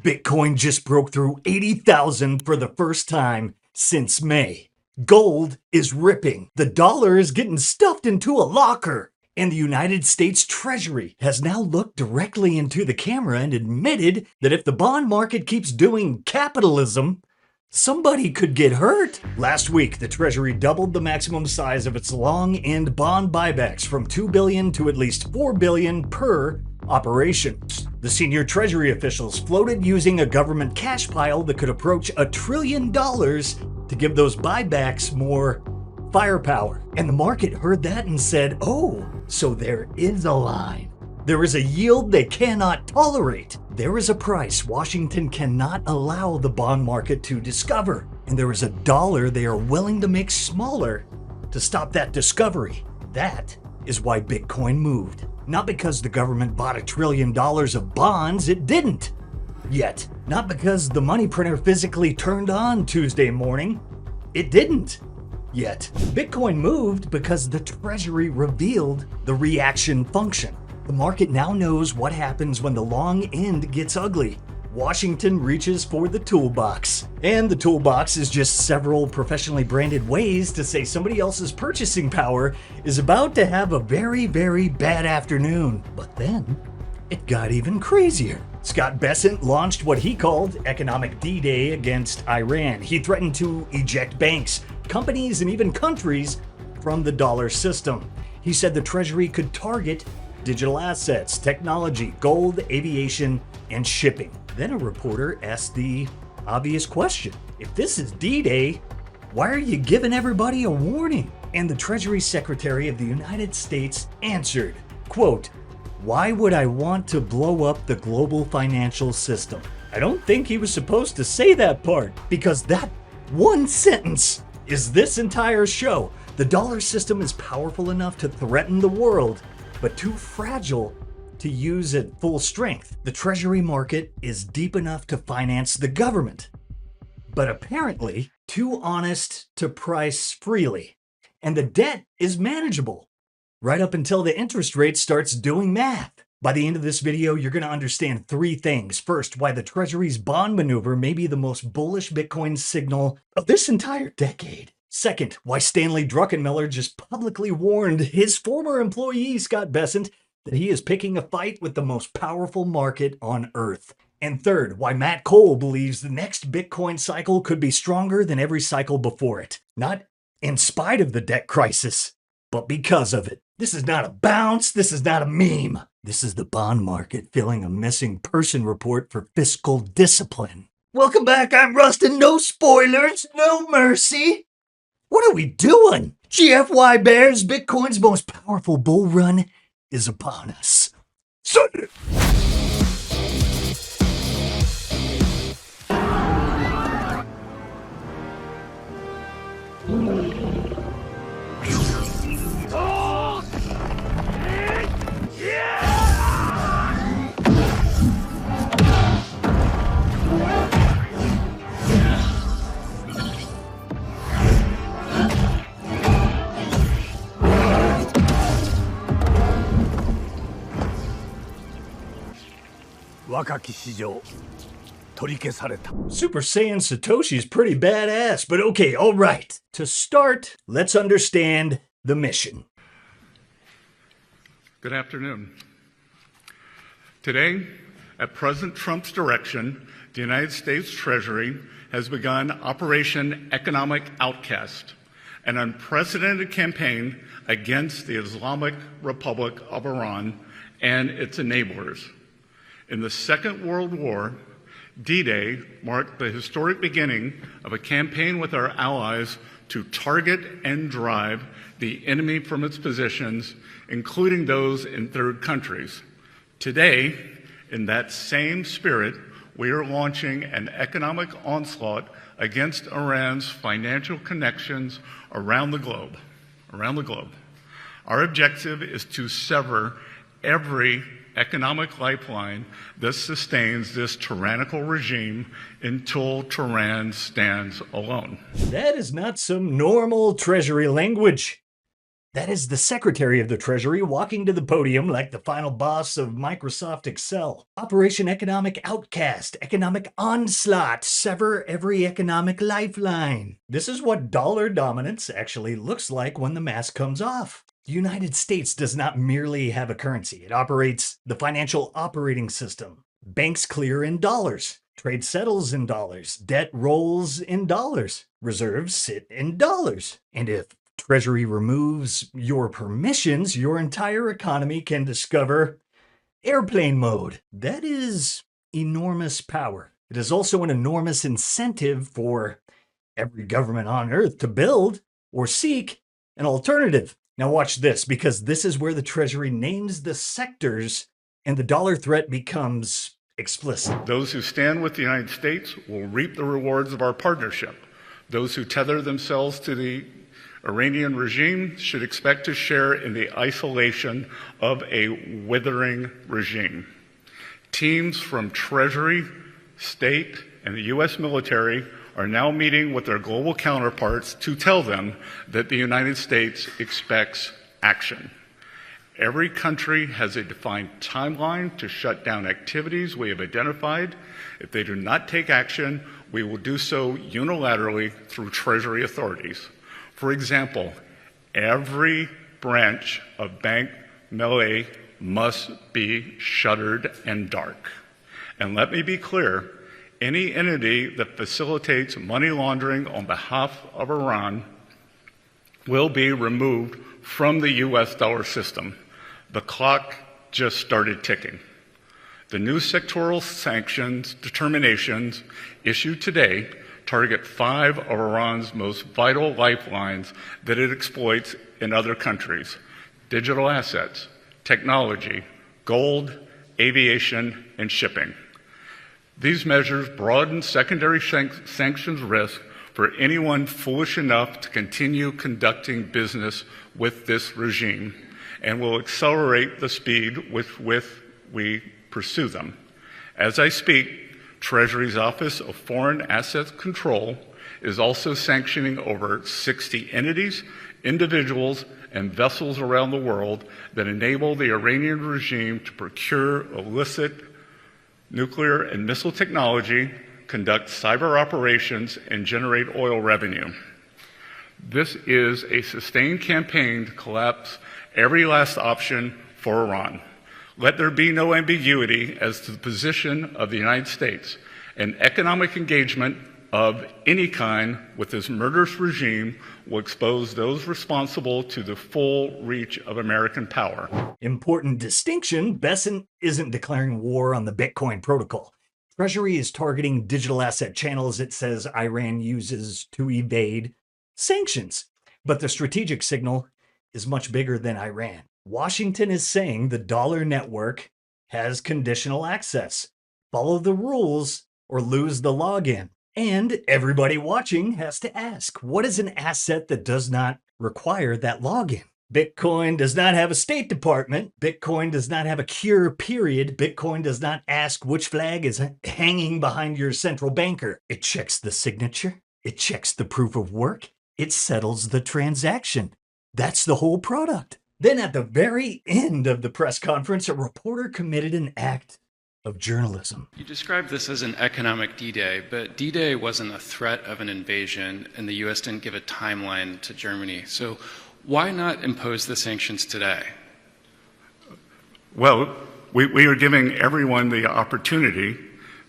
Bitcoin just broke through 80,000 for the first time since May. Gold is ripping. The dollar is getting stuffed into a locker. And the United States Treasury has now looked directly into the camera and admitted that if the bond market keeps doing capitalism, somebody could get hurt. Last week, the Treasury doubled the maximum size of its long-end bond buybacks from $2 billion to at least $4 billion per operation. The senior Treasury officials floated using a government cash pile that could approach $1 trillion to give those buybacks more firepower. And the market heard that and said, oh, so there is a line. There is a yield they cannot tolerate. There is a price Washington cannot allow the bond market to discover. And there is a dollar they are willing to make smaller to stop that discovery. That is why Bitcoin moved. Not because the government bought $1 trillion of bonds, it didn't. Yet, not because the money printer physically turned on Tuesday morning, it didn't. Yet, Bitcoin moved because the Treasury revealed the reaction function. The market now knows what happens when the long end gets ugly. Washington reaches for the toolbox. And the toolbox is just several professionally branded ways to say somebody else's purchasing power is about to have a very, very bad afternoon. But then, it got even crazier. Scott Bessent launched what he called Economic D-Day against Iran. He threatened to eject banks, companies, and even countries from the dollar system. He said the Treasury could target digital assets, technology, gold, aviation, and shipping. Then a reporter asked the obvious question. If this is D-Day, why are you giving everybody a warning? And the Treasury Secretary of the United States answered, quote, "Why would I want to blow up the global financial system?" I don't think he was supposed to say that part, because that one sentence is this entire show. The dollar system is powerful enough to threaten the world, but too fragile to use at full strength. The Treasury market is deep enough to finance the government, but apparently too honest to price freely. And the debt is manageable, right up until the interest rate starts doing math. By the end of this video, you're going to understand three things. First, why the Treasury's bond maneuver may be the most bullish Bitcoin signal of this entire decade. Second, why Stanley Druckenmiller just publicly warned his former employee, Scott Bessent, that he is picking a fight with the most powerful market on Earth. And third, why Matt Cole believes the next Bitcoin cycle could be stronger than every cycle before it. Not in spite of the debt crisis, but because of it. This is not a bounce. This is not a meme. This is the bond market filling a missing person report for fiscal discipline. Welcome back. I'm Rustin. No spoilers. No mercy. What are we doing? GFY Bears, Bitcoin's most powerful bull run is upon us. Sunday. Super Saiyan Satoshi is pretty badass, but okay, all right. To start, let's understand the mission. Good afternoon. Today, at President Trump's direction, the United States Treasury has begun Operation Economic Outcast, an unprecedented campaign against the Islamic Republic of Iran and its enablers. In the Second World War, D-Day marked the historic beginning of a campaign with our allies to target and drive the enemy from its positions, including those in third countries. Today, in that same spirit, we are launching an economic onslaught against Iran's financial connections around the globe. Our objective is to sever every economic lifeline that sustains this tyrannical regime until Tehran stands alone. That is not some normal Treasury language. That is the Secretary of the Treasury walking to the podium like the final boss of Microsoft Excel. Operation Economic Outcast, Economic Onslaught, sever every economic lifeline. This is what dollar dominance actually looks like when the mask comes off. The United States does not merely have a currency. It operates the financial operating system. Banks clear in dollars. Trade settles in dollars. Debt rolls in dollars. Reserves sit in dollars. And if Treasury removes your permissions, your entire economy can discover airplane mode. That is enormous power. It is also an enormous incentive for every government on earth to build or seek an alternative. Now watch this, because this is where the Treasury names the sectors and the dollar threat becomes explicit. Those who stand with the United States will reap the rewards of our partnership. Those who tether themselves to the Iranian regime should expect to share in the isolation of a withering regime. Teams from Treasury, State, and the U.S. military are now meeting with their global counterparts to tell them that the United States expects action. Every country has a defined timeline to shut down activities we have identified. If they do not take action, we will do so unilaterally through Treasury authorities. For example, every branch of Bank Melee must be shuttered and dark. And let me be clear, any entity that facilitates money laundering on behalf of Iran will be removed from the US dollar system. The clock just started ticking. The new sectoral sanctions determinations issued today target 5 of Iran's most vital lifelines that it exploits in other countries: digital assets, technology, gold, aviation, and shipping. These measures broaden secondary sanctions risk for anyone foolish enough to continue conducting business with this regime, and will accelerate the speed with which we pursue them. As I speak, Treasury's Office of Foreign Assets Control is also sanctioning over 60 entities, individuals, and vessels around the world that enable the Iranian regime to procure illicit nuclear and missile technology, conduct cyber operations, and generate oil revenue. This is a sustained campaign to collapse every last option for Iran. Let there be no ambiguity as to the position of the United States. An economic engagement of any kind with this murderous regime will expose those responsible to the full reach of American power. Important distinction, Besant isn't declaring war on the Bitcoin protocol. Treasury is targeting digital asset channels it says Iran uses to evade sanctions. But the strategic signal is much bigger than Iran. Washington is saying the dollar network has conditional access. Follow the rules or lose the login. And everybody watching has to ask, what is an asset that does not require that login? Bitcoin does not have a State Department. Bitcoin does not have a cure period. Bitcoin does not ask which flag is hanging behind your central banker. It checks the signature. It checks the proof of work. It settles the transaction. That's the whole product. Then at the very end of the press conference, a reporter committed an act of journalism. You described this as an economic D-Day, but D-Day wasn't a threat of an invasion, and the U.S. didn't give a timeline to Germany. So why not impose the sanctions today? Well, we are giving everyone the opportunity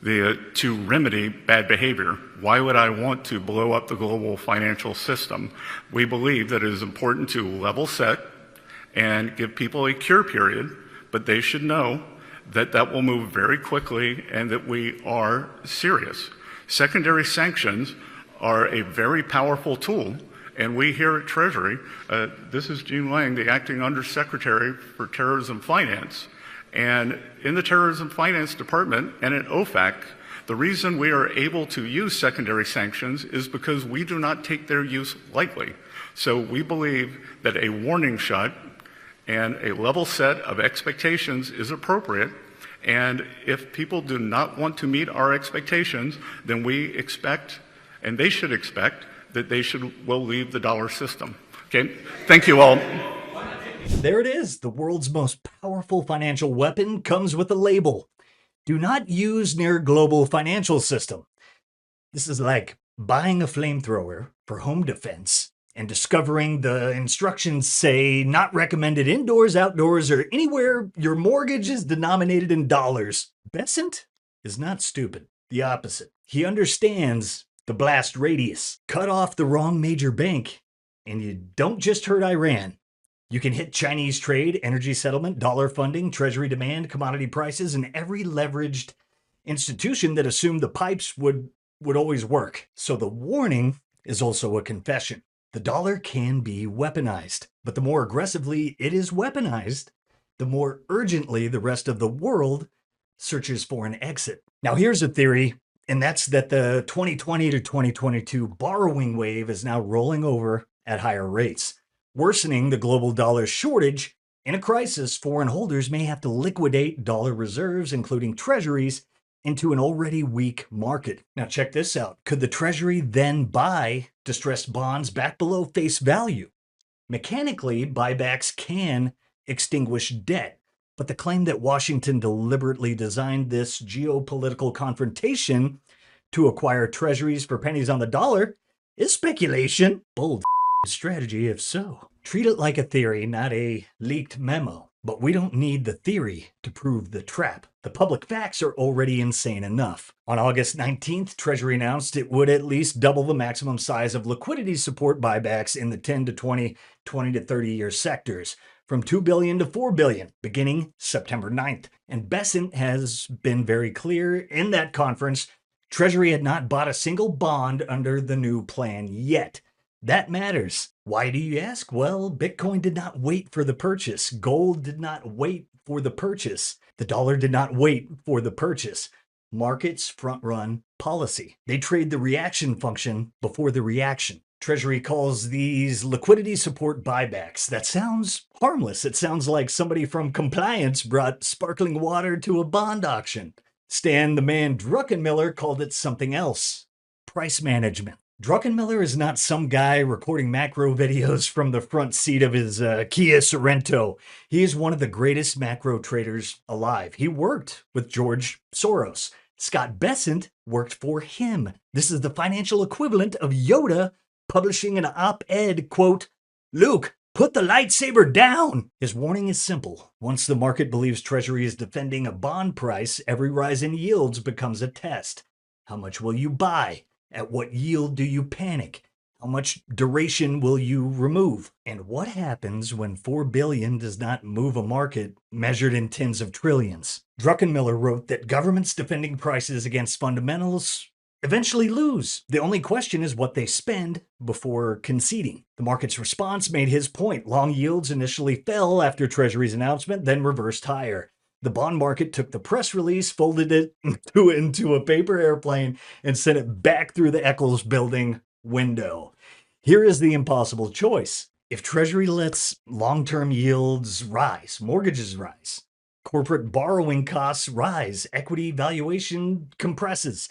to remedy bad behavior. Why would I want to blow up the global financial system? We believe that it is important to level set and give people a cure period, but they should know that that will move very quickly and that we are serious. Secondary sanctions are a very powerful tool, and we here at Treasury, this is Gene Lang, the Acting Undersecretary for Terrorism Finance, and in the Terrorism Finance Department and at OFAC, the reason we are able to use secondary sanctions is because we do not take their use lightly. So we believe that a warning shot and a level set of expectations is appropriate. And if people do not want to meet our expectations, then we expect, and they should expect, that they will leave the dollar system. Okay? Thank you all. There it is. The world's most powerful financial weapon comes with a label. Do not use near global financial system. This is like buying a flamethrower for home defense and discovering the instructions say not recommended indoors, outdoors, or anywhere your mortgage is denominated in dollars. Besant is not stupid. The opposite. He understands the blast radius. Cut off the wrong major bank, and you don't just hurt Iran. You can hit Chinese trade, energy settlement, dollar funding, treasury demand, commodity prices, and every leveraged institution that assumed the pipes would always work. So the warning is also a confession. The dollar can be weaponized, but the more aggressively it is weaponized, the more urgently the rest of the world searches for an exit. Now here's a theory, and that's that the 2020 to 2022 borrowing wave is now rolling over at higher rates, worsening the global dollar shortage. In a crisis, foreign holders may have to liquidate dollar reserves, including treasuries, into an already weak market. Now check this out. Could the Treasury then buy distressed bonds back below face value? Mechanically, buybacks can extinguish debt, but the claim that Washington deliberately designed this geopolitical confrontation to acquire treasuries for pennies on the dollar is speculation. Bold strategy if so. Treat it like a theory, not a leaked memo. But we don't need the theory to prove the trap. The public facts are already insane enough. On August 19th, Treasury announced it would at least double the maximum size of liquidity support buybacks in the 10 to 20, 20 to 30-year sectors, from $2 billion to $4 billion, beginning September 9th. And Besant has been very clear in that conference, Treasury had not bought a single bond under the new plan yet. That matters. Why do you ask? Well, Bitcoin did not wait for the purchase. Gold did not wait for the purchase. The dollar did not wait for the purchase. Markets front-run policy. They trade the reaction function before the reaction. Treasury calls these liquidity support buybacks. That sounds harmless. It sounds like somebody from compliance brought sparkling water to a bond auction. Stan the man Druckenmiller called it something else. Price management. Druckenmiller is not some guy recording macro videos from the front seat of his Kia Sorento. He is one of the greatest macro traders alive. He worked with George Soros. Scott Besant worked for him. This is the financial equivalent of Yoda publishing an op-ed, quote, "Luke, put the lightsaber down." His warning is simple. Once the market believes Treasury is defending a bond price, every rise in yields becomes a test. How much will you buy? At what yield do you panic? How much duration will you remove? And what happens when $4 billion does not move a market measured in tens of trillions? Druckenmiller wrote that governments defending prices against fundamentals eventually lose. The only question is what they spend before conceding. The market's response made his point. Long yields initially fell after Treasury's announcement, then reversed higher. The bond market took the press release, folded it into a paper airplane, and sent it back through the Eccles building window. Here is the impossible choice. If Treasury lets long-term yields rise, mortgages rise, corporate borrowing costs rise, equity valuation compresses,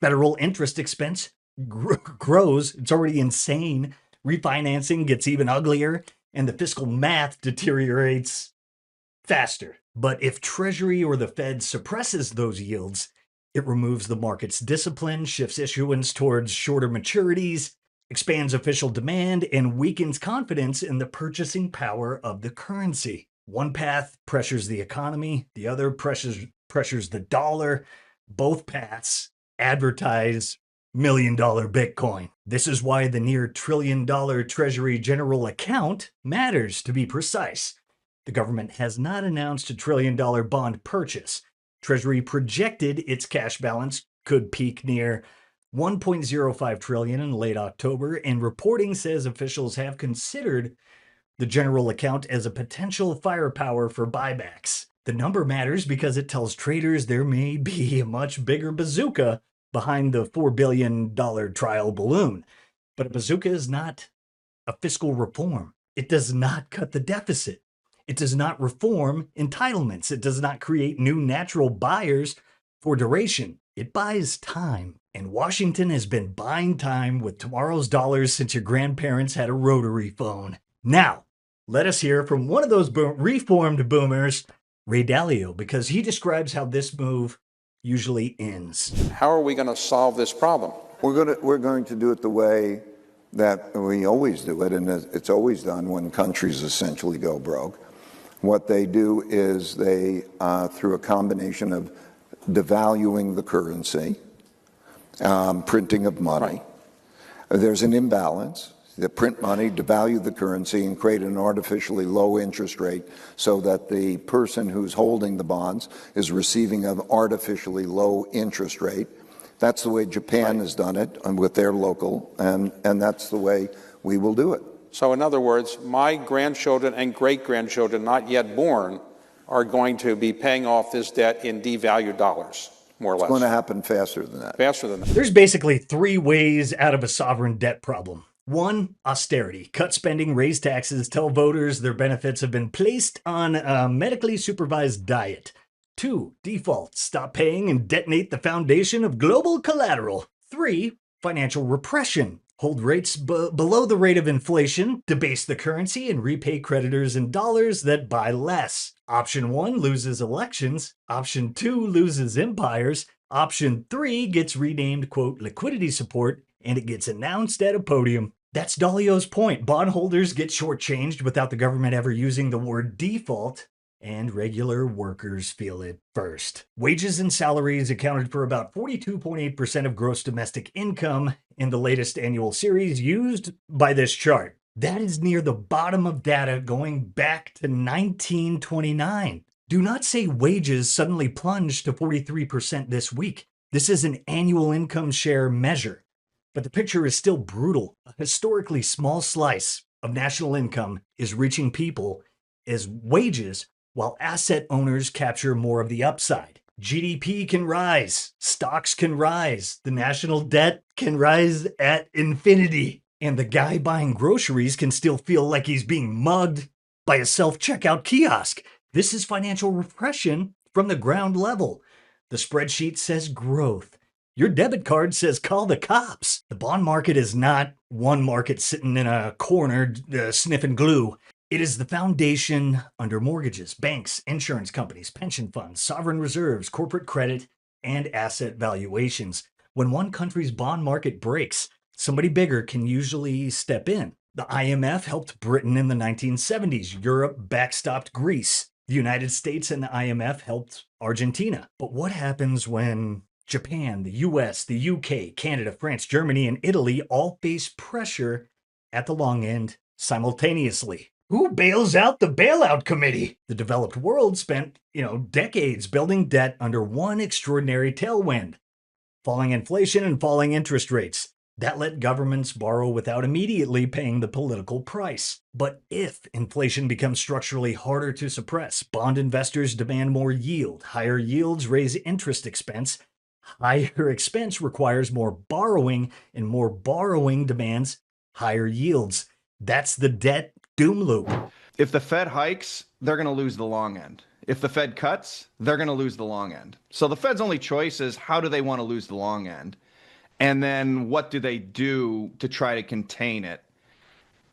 federal interest expense grows, it's already insane, refinancing gets even uglier, and the fiscal math deteriorates faster. But if Treasury or the Fed suppresses those yields, it removes the market's discipline, shifts issuance towards shorter maturities, expands official demand, and weakens confidence in the purchasing power of the currency. One path pressures the economy, the other pressures the dollar. Both paths advertise million-dollar Bitcoin. This is why the near trillion-dollar Treasury general account matters, to be precise. The government has not announced a trillion-dollar bond purchase. Treasury projected its cash balance could peak near $1.05 trillion in late October, and reporting says officials have considered the general account as a potential firepower for buybacks. The number matters because it tells traders there may be a much bigger bazooka behind the $4 billion trial balloon. But a bazooka is not a fiscal reform. It does not cut the deficit. It does not reform entitlements. It does not create new natural buyers for duration. It buys time. And Washington has been buying time with tomorrow's dollars since your grandparents had a rotary phone. Now, Let us hear from one of those reformed boomers, Ray Dalio, because he describes how this move usually ends. How are we going to solve this problem? We're going to do it the way that we always do it, and it's always done when countries essentially go broke. What they do is they, through a combination of devaluing the currency, printing of money, there's an imbalance. They print money, devalue the currency, and create an artificially low interest rate so that the person who's holding the bonds is receiving an artificially low interest rate. That's the way Japan has done it with their local, and that's the way we will do it. So in other words, my grandchildren and great-grandchildren not yet born are going to be paying off this debt in devalued dollars, more or less. It's going to happen faster than that. Faster than that. There's basically three ways out of a sovereign debt problem. One, austerity. Cut spending, raise taxes, tell voters their benefits have been placed on a medically supervised diet. Two, default. Stop paying and detonate the foundation of global collateral. Three, financial repression. Hold rates below the rate of inflation, debase the currency, and repay creditors in dollars that buy less. Option 1 loses elections. Option 2 loses empires. Option 3 gets renamed, quote, liquidity support, and it gets announced at a podium. That's Dalio's point. Bondholders get shortchanged without the government ever using the word default, and regular workers feel it first. Wages and salaries accounted for about 42.8% of gross domestic income in the latest annual series used by this chart. That is near the bottom of data going back to 1929. Do not say wages suddenly plunged to 43% this week. This is an annual income share measure. But the picture is still brutal. A historically small slice of national income is reaching people as wages, while asset owners capture more of the upside. GDP can rise, stocks can rise, the national debt can rise at infinity, and the guy buying groceries can still feel like he's being mugged by a self-checkout kiosk. This is financial repression from the ground level. The spreadsheet says growth. Your debit card says call the cops. The bond market is not one market sitting in a corner sniffing glue. It is the foundation under mortgages, banks, insurance companies, pension funds, sovereign reserves, corporate credit, and asset valuations. When one country's bond market breaks, somebody bigger can usually step in. The IMF helped Britain in the 1970s. Europe backstopped Greece. The United States and the IMF helped Argentina. But what happens when Japan, the US, the UK, Canada, France, Germany, and Italy all face pressure at the long end simultaneously? Who bails out the bailout committee? The developed world spent, decades building debt under one extraordinary tailwind: falling inflation and falling interest rates. That let governments borrow without immediately paying the political price. But if inflation becomes structurally harder to suppress, bond investors demand more yield. Higher yields raise interest expense. Higher expense requires more borrowing, and more borrowing demands higher yields. That's the debt doom loop. If the Fed hikes, they're going to lose the long end. If the Fed cuts, they're going to lose the long end. So the Fed's only choice is how do they want to lose the long end? And then what do they do to try to contain it?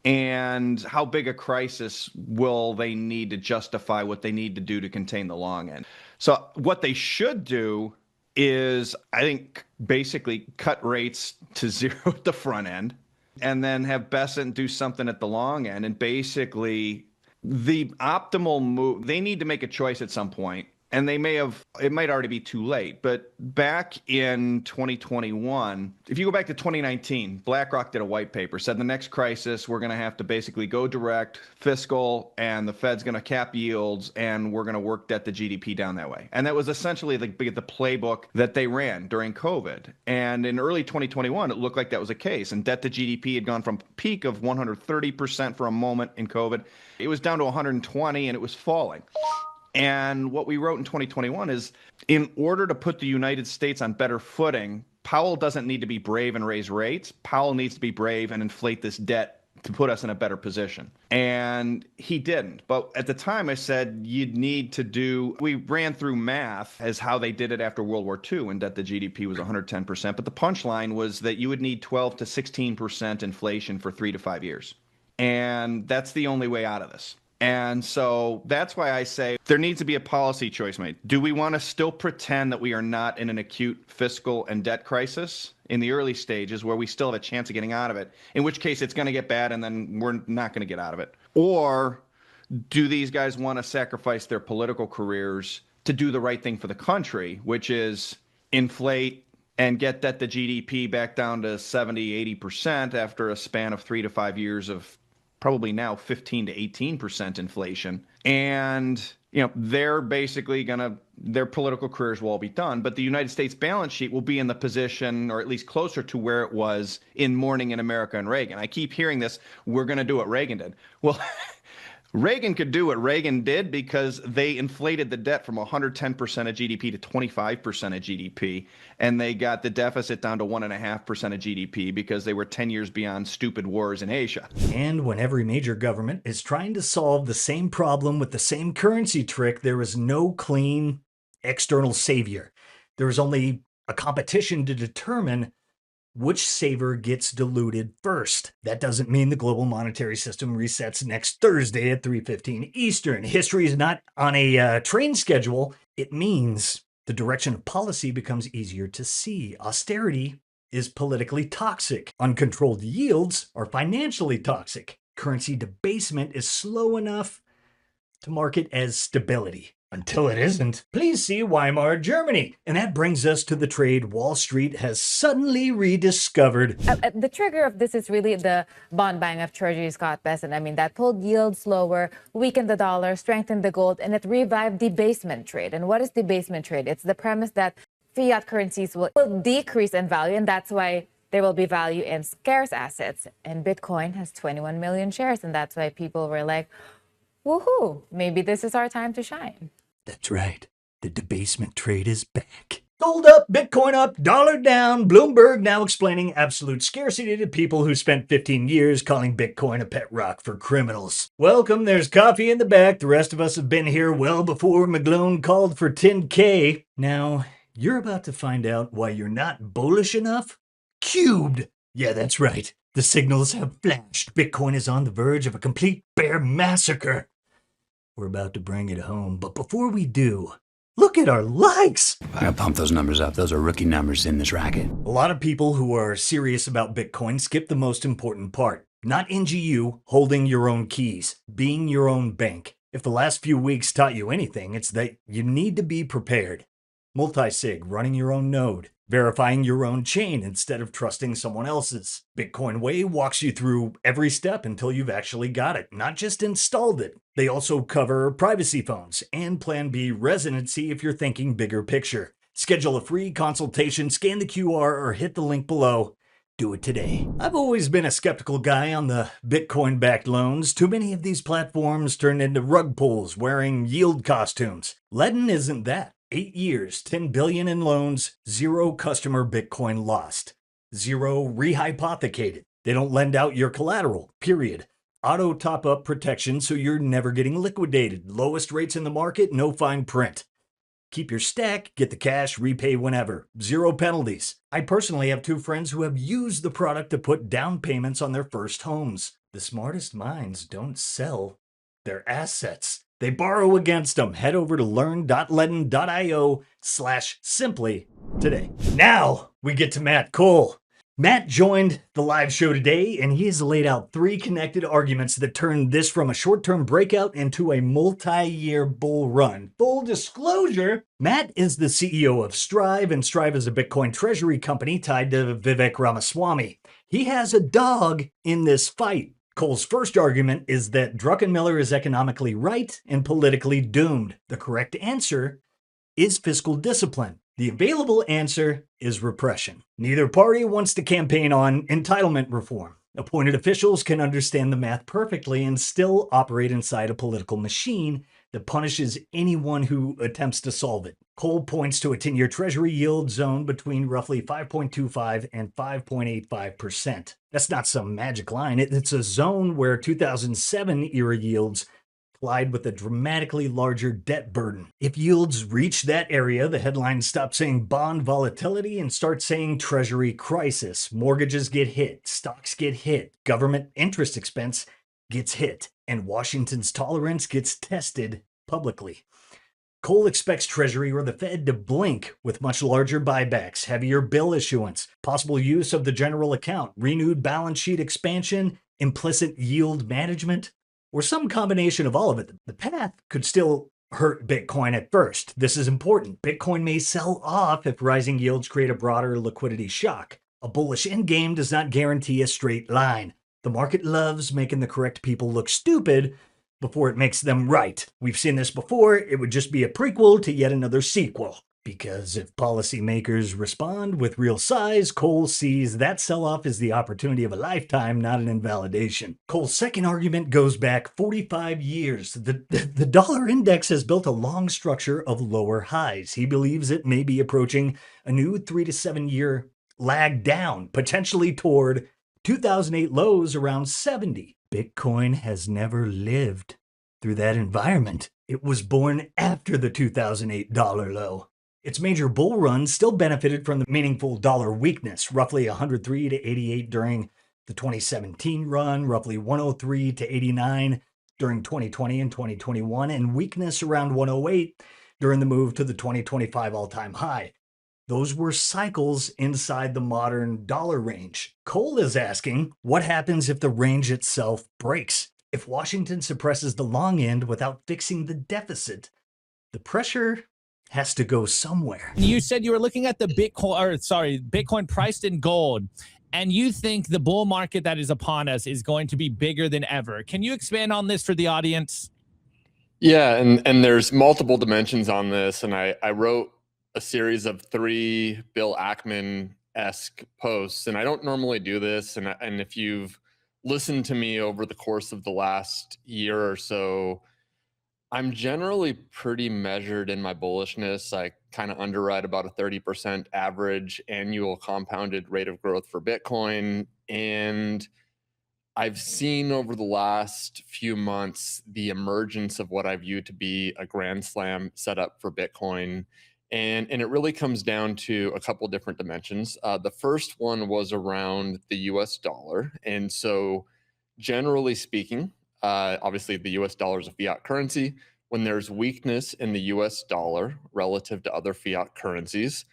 And how big a crisis will they need to justify what they need to do to contain the long end? So what they should do is, I think, basically cut rates to zero at the front end, and then have Besant do something at the long end. And basically, the optimal move, they need to make a choice at some point. And it might already be too late. But back in 2021, if you go back to 2019, BlackRock did a white paper, said the next crisis, we're going to have to basically go direct, fiscal, and the Fed's going to cap yields, and we're going to work debt to GDP down that way. And that was essentially the playbook that they ran during COVID. And in early 2021, it looked like that was the case. And debt to GDP had gone from a peak of 130% for a moment in COVID. It was down to 120, and it was falling. And what we wrote in 2021 is, in order to put the United States on better footing, Powell doesn't need to be brave and raise rates. Powell needs to be brave and inflate this debt to put us in a better position. And he didn't. But at the time I said we ran through math as how they did it after World War II, and that the GDP was 110%. But the punchline was that you would need 12 to 16% inflation for 3 to 5 years. And that's the only way out of this. And so that's why I say there needs to be a policy choice made. Do we want to still pretend that we are not in an acute fiscal and debt crisis in the early stages where we still have a chance of getting out of it, in which case it's going to get bad and then we're not going to get out of it? Or do these guys want to sacrifice their political careers to do the right thing for the country, which is inflate and get debt to GDP back down to 70, 80% after a span of 3 to 5 years of probably now 15 to 18% inflation. And, they're basically their political careers will all be done. But the United States balance sheet will be in the position, or at least closer to where it was in Morning in America and Reagan. I keep hearing this, we're going to do what Reagan did. Well, Reagan could do what Reagan did because they inflated the debt from 110% of GDP to 25% of GDP, and they got the deficit down to 1.5% of GDP because they were 10 years beyond stupid wars in Asia. And when every major government is trying to solve the same problem with the same currency trick, there is no clean external savior. There is only a competition to determine which saver gets diluted first. That doesn't mean the global monetary system resets next Thursday at 3:15 Eastern. History is not on a train schedule. It means the direction of policy becomes easier to see. Austerity is politically toxic. Uncontrolled yields are financially toxic. Currency debasement is slow enough to mark it as stability. Until it isn't, please see Weimar Germany. And that brings us to the trade Wall Street has suddenly rediscovered. The trigger of this is really the bond buying of Treasury, Scott Besson. I mean, that pulled yields lower, weakened the dollar, strengthened the gold, and it revived debasement trade. And what is debasement trade? It's the premise that fiat currencies will decrease in value, and that's why there will be value in scarce assets. And Bitcoin has 21 million shares, and that's why people were like, woohoo, maybe this is our time to shine. That's right. The debasement trade is back. Gold up, Bitcoin up, dollar down. Bloomberg now explaining absolute scarcity to people who spent 15 years calling Bitcoin a pet rock for criminals. Welcome, there's coffee in the back. The rest of us have been here well before McGlone called for 10K. Now, you're about to find out why you're not bullish enough. Cubed. Yeah, that's right. The signals have flashed. Bitcoin is on the verge of a complete bear massacre. We're about to bring it home, but before we do, look at our likes! I gotta pump those numbers up. Those are rookie numbers in this racket. A lot of people who are serious about Bitcoin skip the most important part. Not NGU, holding your own keys, being your own bank. If the last few weeks taught you anything, it's that you need to be prepared. Multi-sig, running your own node. Verifying your own chain instead of trusting someone else's. Bitcoin Way walks you through every step until you've actually got it, not just installed it. They also cover privacy phones and Plan B residency if you're thinking bigger picture. Schedule a free consultation, scan the QR, or hit the link below. Do it today. I've always been a skeptical guy on the Bitcoin-backed loans. Too many of these platforms turn into rug pulls wearing yield costumes. Ledn isn't that. 8 years, 10 billion in loans, 0 customer Bitcoin lost, 0 rehypothecated. They don't lend out your collateral, period. Auto top-up protection so you're never getting liquidated. Lowest rates in the market, no fine print. Keep your stack, get the cash, repay whenever. 0 penalties. I personally have 2 friends who have used the product to put down payments on their first homes. The smartest minds don't sell their assets. They borrow against them. Head over to learn.ledn.io/simply today. Now we get to Matt Cole. Matt joined the live show today, and he has laid out 3 connected arguments that turn this from a short-term breakout into a multi-year bull run. Full disclosure, Matt is the CEO of Strive, and Strive is a Bitcoin treasury company tied to Vivek Ramaswamy. He has a dog in this fight. Cole's first argument is that Druckenmiller is economically right and politically doomed. The correct answer is fiscal discipline. The available answer is repression. Neither party wants to campaign on entitlement reform. Appointed officials can understand the math perfectly and still operate inside a political machine that punishes anyone who attempts to solve it. Cole points to a 10-year Treasury yield zone between roughly 5.25 and 5.85%. That's not some magic line. It's a zone where 2007-era yields collide with a dramatically larger debt burden. If yields reach that area, the headlines stop saying bond volatility and start saying Treasury crisis. Mortgages get hit, stocks get hit, government interest expense gets hit, and Washington's tolerance gets tested publicly. Cole expects Treasury or the Fed to blink with much larger buybacks, heavier bill issuance, possible use of the general account, renewed balance sheet expansion, implicit yield management, or some combination of all of it. The path could still hurt Bitcoin at first. This is important. Bitcoin may sell off if rising yields create a broader liquidity shock. A bullish endgame does not guarantee a straight line. The market loves making the correct people look stupid before it makes them right. We've seen this before. It would just be a prequel to yet another sequel. Because if policymakers respond with real size, Cole sees that sell-off as the opportunity of a lifetime, not an invalidation. Cole's second argument goes back 45 years. The dollar index has built a long structure of lower highs. He believes it may be approaching a new 3 to 7 year lag down, potentially toward 2008 lows around 70. Bitcoin has never lived through that environment. It was born after the 2008 dollar low. Its major bull run still benefited from the meaningful dollar weakness, roughly 103 to 88 during the 2017 run, roughly 103 to 89 during 2020 and 2021, and weakness around 108 during the move to the 2025 all-time high. Those were cycles inside the modern dollar range. Cole is asking, what happens if the range itself breaks? If Washington suppresses the long end without fixing the deficit, the pressure has to go somewhere. You said you were looking at the Bitcoin priced in gold, and you think the bull market that is upon us is going to be bigger than ever. Can you expand on this for the audience? Yeah, and there's multiple dimensions on this, and I wrote a series of 3 Bill Ackman-esque posts, and I don't normally do this, and if you've listened to me over the course of the last year or so, I'm generally pretty measured in my bullishness. I kind of underwrite about a 30% average annual compounded rate of growth for Bitcoin, and I've seen over the last few months the emergence of what I view to be a grand slam setup for Bitcoin. And it really comes down to a couple different dimensions. The first one was around the US dollar. And so generally speaking, obviously the US dollar is a fiat currency. When there's weakness in the US dollar relative to other fiat currencies,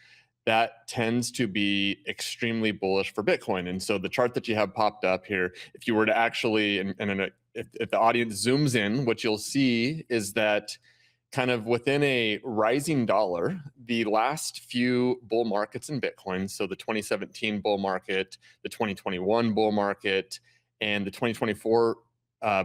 that tends to be extremely bullish for Bitcoin. And so the chart that you have popped up here, if you were to actually, if the audience zooms in, what you'll see is that kind of within a rising dollar, the last few bull markets in Bitcoin, so the 2017 bull market, the 2021 bull market, and the 2024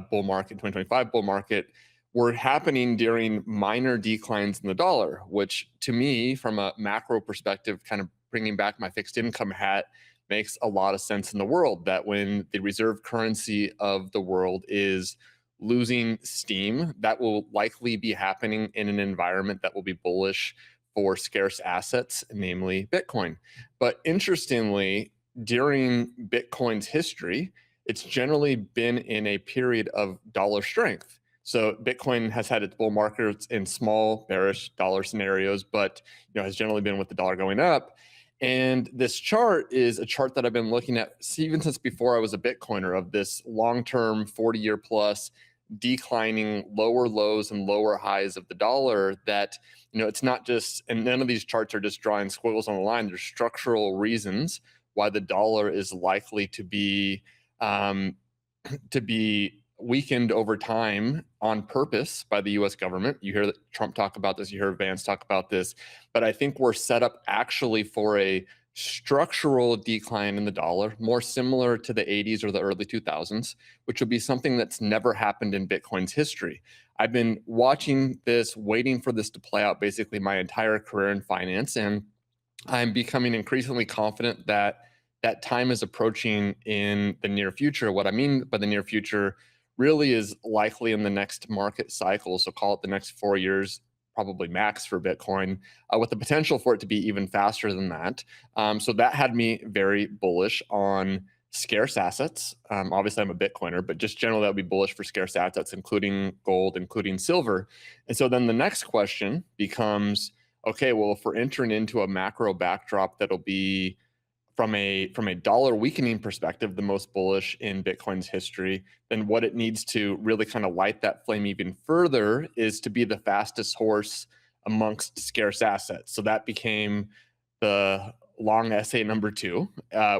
bull market, 2025 bull market, were happening during minor declines in the dollar, which to me, from a macro perspective, kind of bringing back my fixed income hat, makes a lot of sense in the world. That when the reserve currency of the world is losing steam, that will likely be happening in an environment that will be bullish for scarce assets, namely Bitcoin. But interestingly, during Bitcoin's history, it's generally been in a period of dollar strength. So Bitcoin has had its bull markets in small bearish dollar scenarios, but has generally been with the dollar going up. And this chart is a chart that I've been looking at even since before I was a Bitcoiner, of this long-term 40-year plus declining lower lows and lower highs of the dollar. That it's not just, and none of these charts are just drawing squiggles on the line. There's structural reasons why the dollar is likely to be weakened over time on purpose by the US government. You hear Trump talk about this, you hear Vance talk about this, but I think we're set up actually for a structural decline in the dollar, more similar to the 80s or the early 2000s, which would be something that's never happened in Bitcoin's history. I've been watching this, waiting for this to play out basically my entire career in finance, and I'm becoming increasingly confident that that time is approaching in the near future. What I mean by the near future really is likely in the next market cycle, so call it the next 4 years, probably max for Bitcoin, with the potential for it to be even faster than that. So that had me very bullish on scarce assets. Obviously, I'm a Bitcoiner, but just generally that would be bullish for scarce assets, including gold, including silver. And so then the next question becomes, okay, well, if we're entering into a macro backdrop that'll be from a dollar weakening perspective, the most bullish in Bitcoin's history, then what it needs to really kind of light that flame even further is to be the fastest horse amongst scarce assets. So that became the long essay number 2,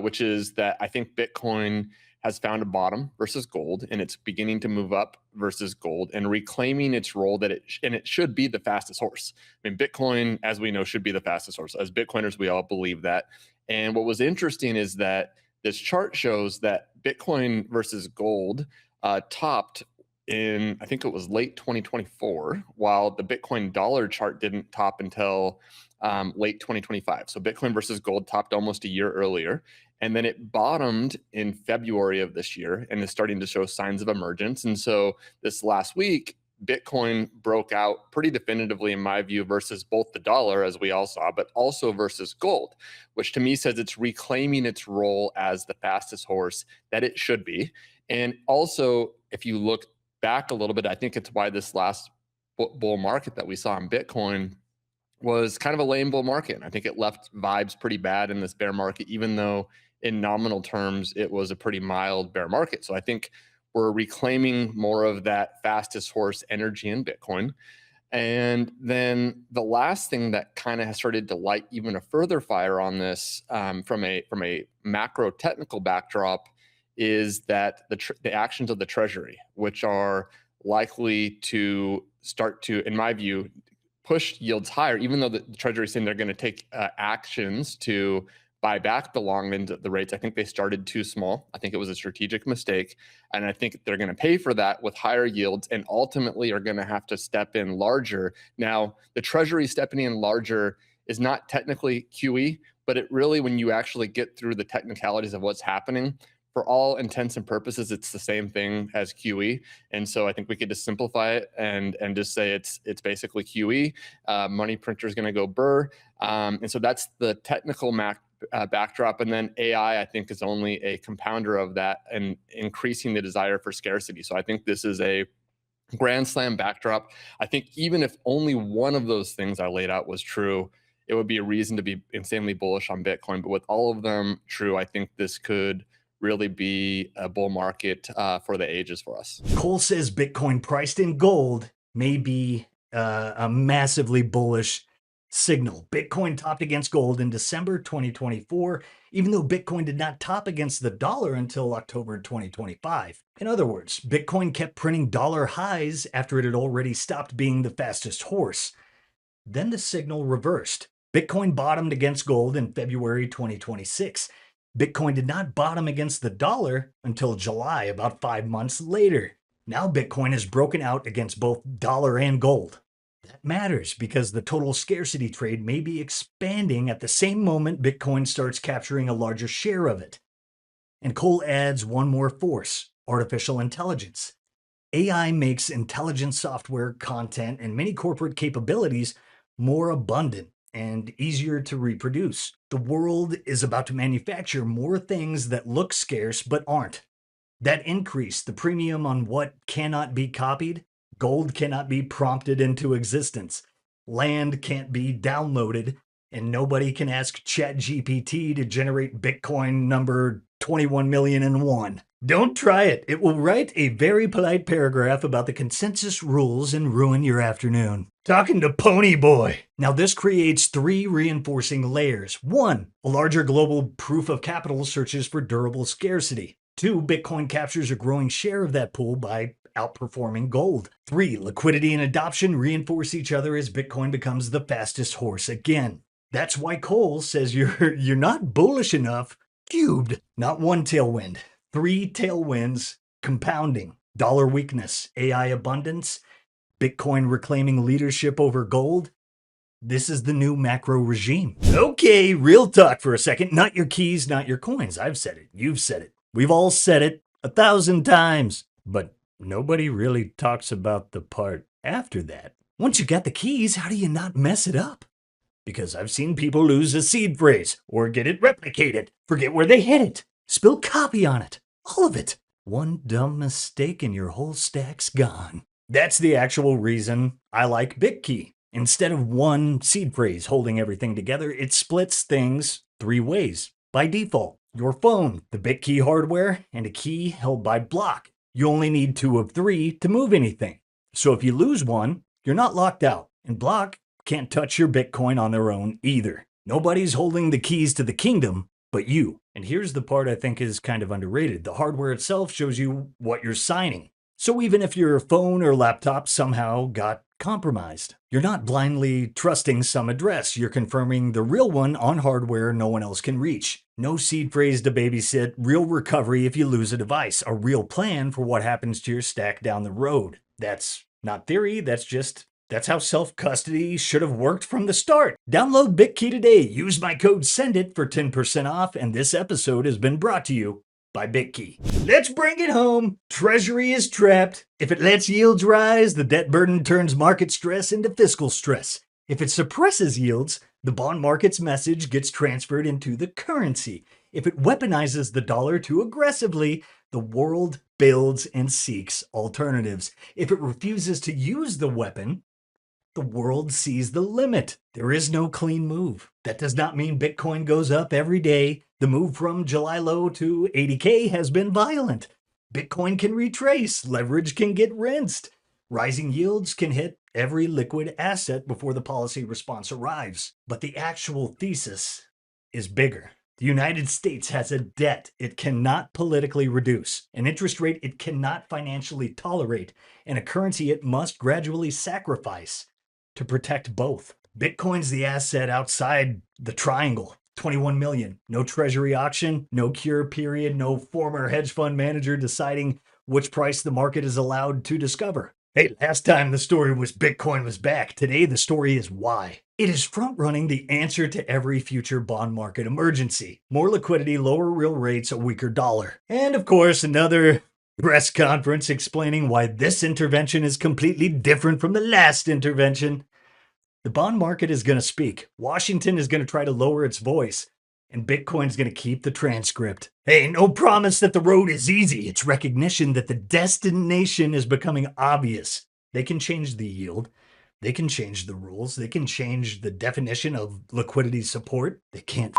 which is that I think Bitcoin has found a bottom versus gold, and it's beginning to move up versus gold and reclaiming its role that it should be the fastest horse. I mean, Bitcoin, as we know, should be the fastest horse. As Bitcoiners, we all believe that. And what was interesting is that this chart shows that Bitcoin versus gold topped in, I think it was late 2024, while the Bitcoin dollar chart didn't top until late 2025. So Bitcoin versus gold topped almost a year earlier. And then it bottomed in February of this year and is starting to show signs of emergence. And so this last week, Bitcoin broke out pretty definitively, in my view, versus both the dollar, as we all saw, but also versus gold, which to me says it's reclaiming its role as the fastest horse that it should be. And also, if you look back a little bit, I think it's why this last bull market that we saw in Bitcoin was kind of a lame bull market. And I think it left vibes pretty bad in this bear market, even though in nominal terms, it was a pretty mild bear market. So I think we're reclaiming more of that fastest horse energy in Bitcoin. And then the last thing that kind of has started to light even a further fire on this from a macro technical backdrop is that the actions of the Treasury, which are likely to start to, in my view, push yields higher, even though the Treasury is saying they're going to take actions to buy back the long end of the rates. I think they started too small. I think it was a strategic mistake. And I think they're going to pay for that with higher yields and ultimately are going to have to step in larger. Now, the Treasury stepping in larger is not technically QE, but it really, when you actually get through the technicalities of what's happening, for all intents and purposes, it's the same thing as QE. And so I think we could just simplify it and just say it's basically QE. Money printer is going to go burr. And so that's the technical backdrop. And then AI, I think, is only a compounder of that and increasing the desire for scarcity. So I think this is a grand slam backdrop. I think even if only one of those things I laid out was true, it would be a reason to be insanely bullish on Bitcoin. But with all of them true, I think this could really be a bull market for the ages for us. Cole says Bitcoin priced in gold may be a massively bullish signal. Bitcoin topped against gold in December 2024, even though Bitcoin did not top against the dollar until October 2025. In other words, Bitcoin kept printing dollar highs after it had already stopped being the fastest horse. Then the signal reversed. Bitcoin bottomed against gold in February 2026. Bitcoin did not bottom against the dollar until July, about 5 months later. Now Bitcoin has broken out against both dollar and gold. That matters because the total scarcity trade may be expanding at the same moment Bitcoin starts capturing a larger share of it. And Cole adds one more force: artificial intelligence. AI makes intelligent software, content, and many corporate capabilities more abundant and easier to reproduce. The world is about to manufacture more things that look scarce but aren't. That increased the premium on what cannot be copied. Gold cannot be prompted into existence. Land can't be downloaded, and nobody can ask ChatGPT to generate Bitcoin number 21,000,001. Don't try it. It will write a very polite paragraph about the consensus rules and ruin your afternoon. Talking to Pony Boy. Now this creates 3 reinforcing layers. 1, a larger global proof of capital searches for durable scarcity. 2, Bitcoin captures a growing share of that pool by outperforming gold. 3, liquidity and adoption reinforce each other as Bitcoin becomes the fastest horse again. That's why Cole says you're not bullish enough. Cubed. Not one tailwind. 3 tailwinds compounding: dollar weakness, AI abundance, Bitcoin reclaiming leadership over gold. This is the new macro regime. Okay, real talk for a second. Not your keys, not your coins. I've said it. You've said it. We've all said it 1,000 times. But nobody really talks about the part after that. Once you got the keys, how do you not mess it up? Because I've seen people lose a seed phrase or get it replicated, forget where they hit it, spill copy on it, all of it. One dumb mistake and your whole stack's gone. That's the actual reason I like BitKey. Instead of one seed phrase holding everything together, it splits things 3 ways. By default, your phone, the BitKey hardware, and a key held by Block. You only need 2 of 3 to move anything. So if you lose one, you're not locked out. And Block can't touch your Bitcoin on their own either. Nobody's holding the keys to the kingdom but you. And here's the part I think is kind of underrated. The hardware itself shows you what you're signing. So even if your phone or laptop somehow got compromised, you're not blindly trusting some address. You're confirming the real one on hardware no one else can reach. No seed phrase to babysit, real recovery if you lose a device, a real plan for what happens to your stack down the road. That's not theory, that's how self-custody should have worked from the start. Download BitKey today. Use my code SENDIT for 10% off, and this episode has been brought to you by BitKey. Let's bring it home. Treasury is trapped. If it lets yields rise, the debt burden turns market stress into fiscal stress. If it suppresses yields, the bond market's message gets transferred into the currency. If it weaponizes the dollar too aggressively, the world builds and seeks alternatives. If it refuses to use the weapon, the world sees the limit. There is no clean move. That does not mean Bitcoin goes up every day. The move from July low to 80K has been violent. Bitcoin can retrace. Leverage can get rinsed. Rising yields can hit every liquid asset before the policy response arrives. But the actual thesis is bigger. The United States has a debt it cannot politically reduce, an interest rate it cannot financially tolerate, and a currency it must gradually sacrifice to protect both. Bitcoin's the asset outside the triangle. 21 million. No treasury auction, no cure period, no former hedge fund manager deciding which price the market is allowed to discover. Hey, last time the story was Bitcoin was back. Today the story is why. It is front-running the answer to every future bond market emergency. More liquidity, lower real rates, a weaker dollar. And of course, another press conference explaining why this intervention is completely different from the last intervention. The bond market is going to speak. Washington is going to try to lower its voice. And Bitcoin's going to keep the transcript. Hey, no promise that the road is easy. It's recognition that the destination is becoming obvious. They can change the yield. They can change the rules. They can change the definition of liquidity support. They can't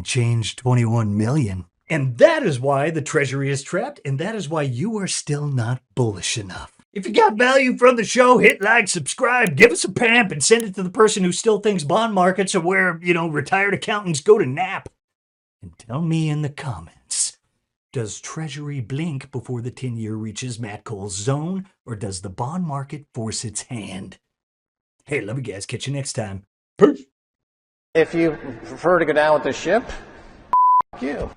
change 21 million. And that is why the Treasury is trapped, and that is why you are still not bullish enough. If you got value from the show, hit like, subscribe, give us a pamp, and send it to the person who still thinks bond markets are where, retired accountants go to nap. And tell me in the comments, does Treasury blink before the 10-year reaches Matt Cole's zone, or does the bond market force its hand? Hey, love you guys. Catch you next time. Peace. If you prefer to go down with the ship, you.